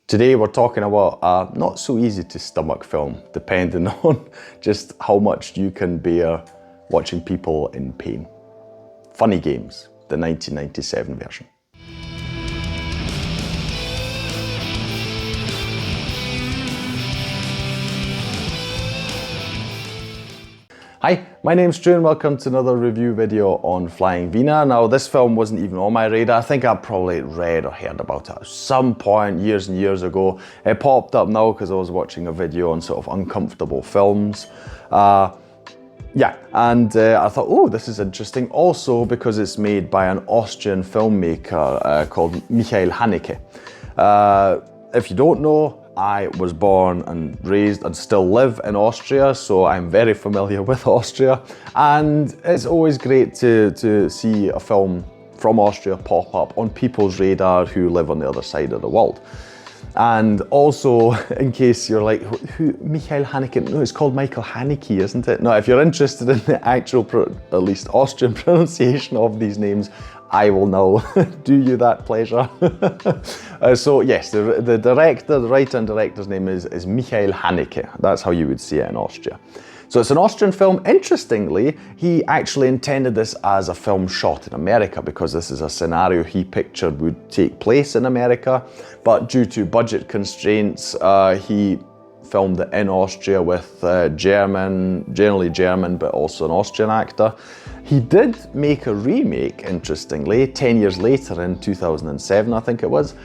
Today we're talking about a not so easy to stomach film, depending on just how much you can bear watching people in pain. Funny Games, the 1997 version. Hi, my name's Stu and welcome to another review video on Flying Wiener. Now this film wasn't even on my radar. I think I probably read or heard about it at some point years and years ago. It popped up now because I was watching a video on sort of uncomfortable films. I thought, oh, this is interesting. Also because it's made by an Austrian filmmaker called Michael Haneke. If you don't know, I was born and raised and still live in Austria, so I'm very familiar with Austria. And it's always great to see a film from Austria pop up on people's radar who live on the other side of the world. And also, in case you're like, who, Michael Haneke? No, it's called Michael Haneke, isn't it? No, if you're interested in the actual, at least Austrian pronunciation of these names, I will now do you that pleasure. So yes, the director, the writer and director's name is Michael Haneke. That's how you would see it in Austria. So it's an Austrian film. Interestingly, he actually intended this as a film shot in America because this is a scenario he pictured would take place in America. But due to budget constraints, he filmed it in Austria with generally German, but also an Austrian actor. He did make a remake, interestingly, 10 years later in 2007, I think it was,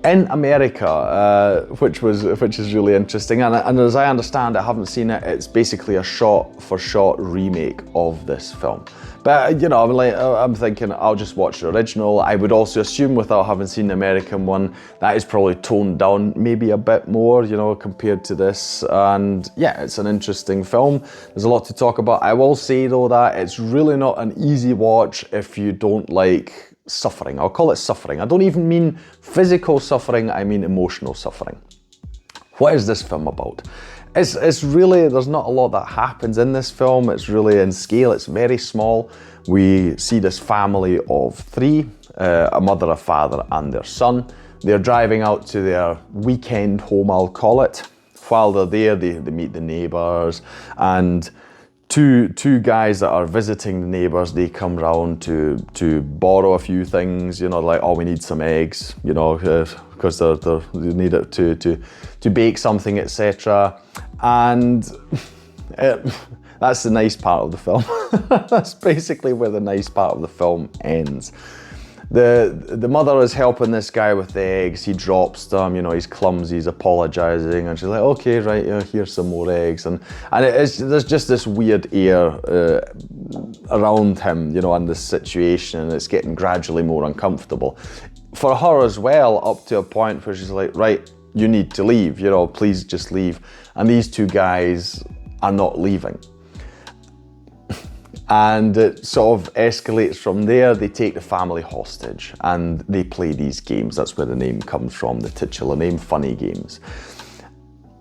in America, which is really interesting. And as I understand it, I haven't seen it, it's basically a shot-for-shot remake of this film. But you know, I'm thinking I'll just watch the original. I would also assume, without having seen the American one, that is probably toned down maybe a bit more, you know, compared to this. And yeah, it's an interesting film. There's a lot to talk about. I will say though that it's really not an easy watch if you don't like suffering. I'll call it suffering. I don't even mean physical suffering, I mean emotional suffering. What is this film about? It's really, there's not a lot that happens in this film. It's really in scale, it's very small. We see this family of three, a mother, a father and their son. They're driving out to their weekend home, I'll call it. While they're there, they meet the neighbours, and two guys that are visiting the neighbours, they come round to borrow a few things, you know, like, oh, we need some eggs, you know, because they need it to bake something, etc. And that's the nice part of the film. That's basically where the nice part of the film ends. The mother is helping this guy with the eggs. He drops them, you know, he's clumsy, he's apologising, and she's like, okay, right, here's some more eggs. And there's just this weird air around him, you know, and this situation, and it's getting gradually more uncomfortable. For her as well, up to a point where she's like, right, you need to leave, you know, please just leave. And these two guys are not leaving. And it sort of escalates from there. They take the family hostage and they play these games. That's where the name comes from, the titular name, Funny Games.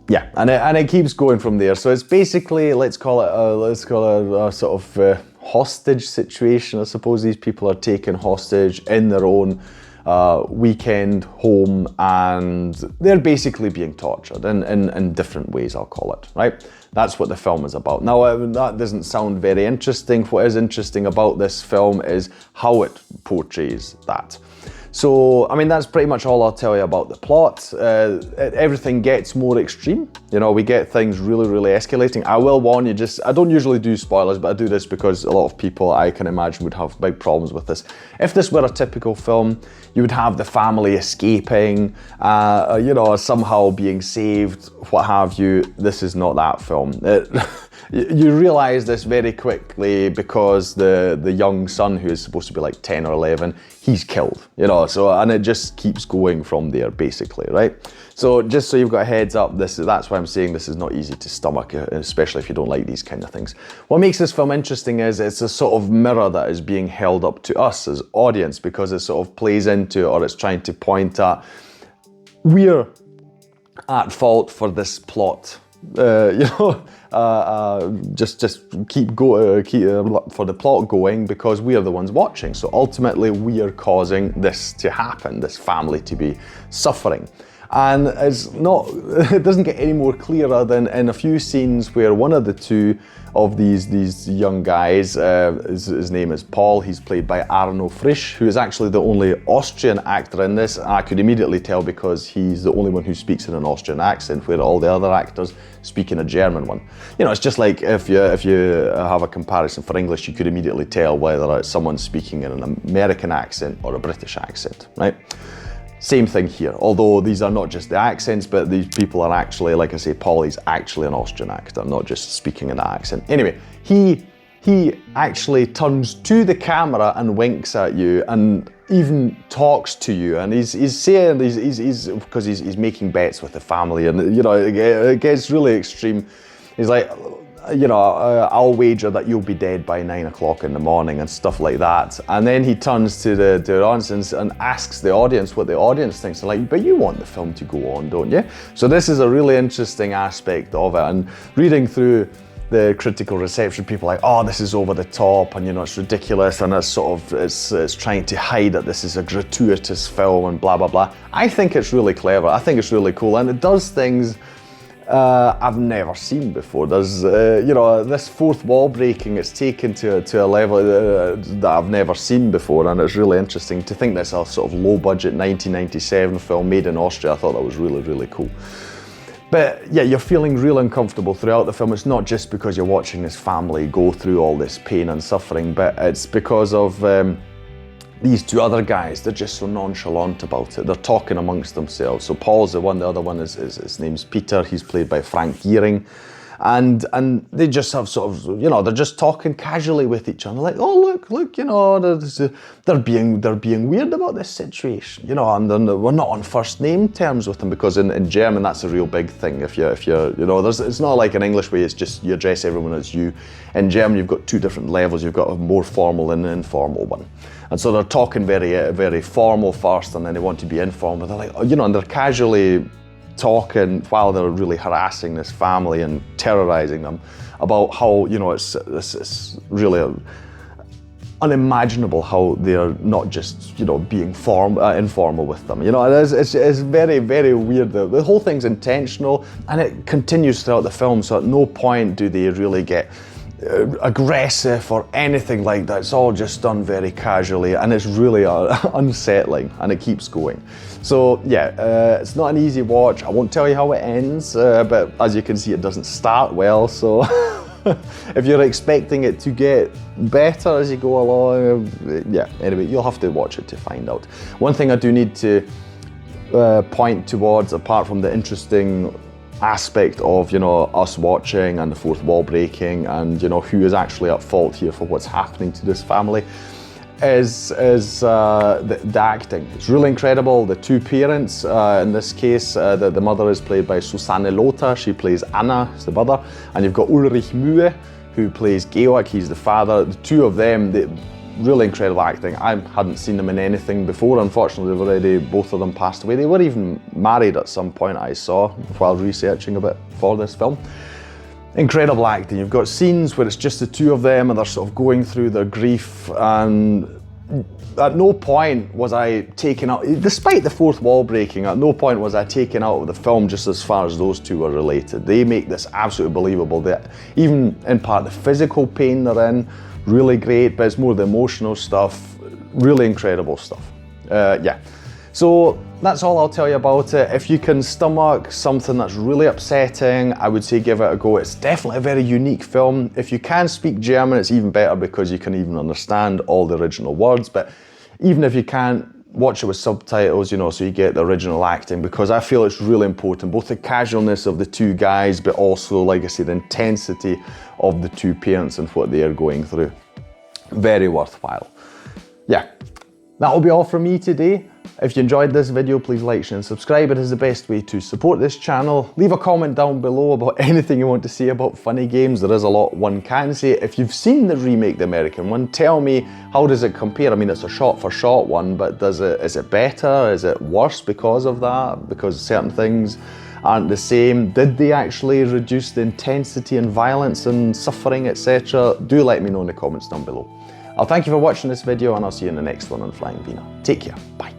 Yeah, and it keeps going from there. So it's basically, let's call it a sort of hostage situation. I suppose these people are taken hostage in their own weekend home, and they're basically being tortured in different ways, I'll call it, right? That's what the film is about. Now, that doesn't sound very interesting. What is interesting about this film is how it portrays that. So, I mean, that's pretty much all I'll tell you about the plot. Everything gets more extreme. You know, we get things really, really escalating. I will warn you, I don't usually do spoilers, but I do this because a lot of people, I can imagine, would have big problems with this. If this were a typical film, you would have the family escaping, you know, somehow being saved, what have you. This is not that film. You realise this very quickly because the young son, who is supposed to be like 10 or 11, he's killed, you know, so, and it just keeps going from there, basically, right? So just so you've got a heads up, that's why I'm saying this is not easy to stomach, especially if you don't like these kind of things. What makes this film interesting is it's a sort of mirror that is being held up to us as audience, because it sort of plays into, or it's trying to point at, we're at fault for this plot. You know, just keep for the plot going, because we are the ones watching. So ultimately we are causing this to happen, this family to be suffering. And it doesn't get any more clearer than in a few scenes where one of the two of these young guys, his name is Paul, he's played by Arno Frisch, who is actually the only Austrian actor in this. I could immediately tell because he's the only one who speaks in an Austrian accent, where all the other actors speak in a German one. You know, it's just like if you have a comparison for English, you could immediately tell whether it's someone speaking in an American accent or a British accent, right? Same thing here, although these are not just the accents, but these people are actually, like I say, Paul is actually an Austrian actor, not just speaking in that accent. Anyway, he actually turns to the camera and winks at you and even talks to you, and he's saying, because he's making bets with the family, and you know, it gets really extreme. He's like, you know, I'll wager that you'll be dead by 9 o'clock in the morning and stuff like that. And then he turns to the audience and asks the audience what the audience thinks. They're like, but you want the film to go on, don't you? So this is a really interesting aspect of it. And reading through the critical reception, people are like, oh, this is over the top, and you know, it's ridiculous, and it's sort of, it's trying to hide that this is a gratuitous film and blah, blah, blah. I think it's really clever. I think it's really cool, and it does things I've never seen before. There's, you know, this fourth wall breaking, it's taken to a level that I've never seen before, and it's really interesting to think that's a sort of low budget 1997 film made in Austria. I thought that was really, really cool. But yeah, you're feeling real uncomfortable throughout the film. It's not just because you're watching this family go through all this pain and suffering, but it's because of these two other guys. They're just so nonchalant about it. They're talking amongst themselves. So Paul's the one, the other one is his name's Peter. He's played by Frank Gehring. And they just have sort of, you know, they're just talking casually with each other, like, oh look, you know, they're being weird about this situation, you know, and we're not on first name terms with them, because in German that's a real big thing. If you're, you know, it's not like in English where it's just you address everyone as you. In German you've got two different levels. You've got a more formal and an informal one, and so they're talking very formal first, and then they want to be informal. They're like, oh, you know, and they're casually talking while they're really harassing this family and terrorizing them about how, you know, it's really unimaginable how they're not just, you know, being informal with them. You know, it's very, very weird. The whole thing's intentional, and it continues throughout the film, so at no point do they really get aggressive or anything like that. It's all just done very casually, and it's really unsettling, and it keeps going. So yeah, it's not an easy watch. I won't tell you how it ends, but as you can see, it doesn't start well, so if you're expecting it to get better as you go along, yeah, anyway, you'll have to watch it to find out. One thing I do need to point towards, apart from the interesting aspect of, you know, us watching and the fourth wall breaking, and you know, who is actually at fault here for what's happening to this family, is the acting. It's really incredible. The two parents, in this case, the mother is played by Susanne Lothar. She plays Anna, is the mother, and you've got Ulrich Mühe, who plays Georg. He's the father. The two of them, really incredible acting. I hadn't seen them in anything before. Unfortunately, they've already, both of them passed away. They were even married at some point, I saw while researching a bit for this film. Incredible acting. You've got scenes where it's just the two of them and they're sort of going through their grief, and at no point was I taken out, despite the fourth wall breaking, at no point was I taken out of the film just as far as those two are related. They make this absolutely believable. That even in part the physical pain they're in, really great, but it's more the emotional stuff, really incredible stuff. Yeah, so that's all I'll tell you about it. If you can stomach something that's really upsetting, I would say give it a go. It's definitely a very unique film. If you can speak German, it's even better because you can even understand all the original words, but even if you can't, watch it with subtitles, you know, so you get the original acting, because I feel it's really important, both the casualness of the two guys, but also, like I said, the intensity of the two parents and what they are going through. Very worthwhile. Yeah, that will be all from me today. If you enjoyed this video, please like, share and subscribe. It is the best way to support this channel. Leave a comment down below about anything you want to say about funny games. There is a lot one can say. If you've seen the remake, the American one, tell me, how does it compare? I mean, it's a shot-for-shot one, but is it better? Is it worse because of that? Because certain things aren't the same? Did they actually reduce the intensity and violence and suffering, etc.? Do let me know in the comments down below. I'll thank you for watching this video, and I'll see you in the next one on Flying Wiener. Take care. Bye.